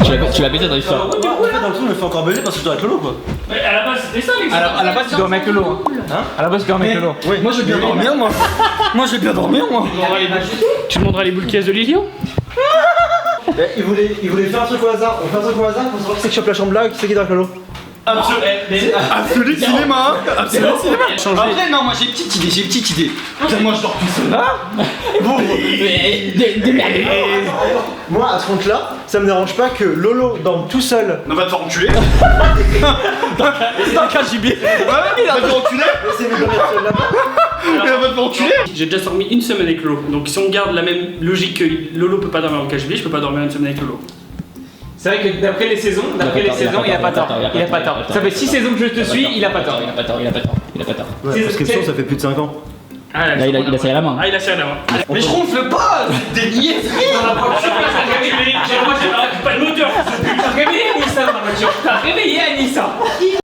Tu l'as baisé dans l'histoire. En fait, dans le truc, je me fais encore baiser parce que je dois être Lolo quoi. Mais à la base, c'était ça, les À la base, tu dois mettre le lot. Hein. À la base, tu dois mettre le lot. Oui. Moi j'ai bien dormir moi. Moi j'ai bien dormir moi. Tu demanderas les boules caisses de Lilio? Il voulait faire un truc au hasard. On fait un truc au hasard pour savoir qui c'est qui chope la chambre là et qui c'est qui est dans le Lolo. Absolu cinéma. Absolu cinéma. Après, non, moi j'ai une petite idée. Moi je dors tout seul là. Moi à ce compte là, ça me dérange pas que Lolo dorme tout seul. On va te faire enculer. Dans le KGB. Ouais, il va te faire enculer. C'est mieux de dormir seul là-bas. Il va te faire enculer. J'ai déjà dormi une semaine avec Lolo. Donc si on garde la même logique que Lolo peut pas dormir en KGB, je peux pas dormir une semaine avec Lolo. C'est vrai que d'après les saisons, il a pas tort. Il a pas tort. Ça fait 6 saisons que je te suis, il a pas tort. Il a pas tort. Ouais, parce que ça fait plus de 5 ans. Ah, Là, il a serré la main. Ah, il a serré la main. Mais je ronfle pas. Des niaiseries. Moi, j'ai pas de moteur. T'as réveillé Anissa dans la voiture. T'as réveillé Anissa.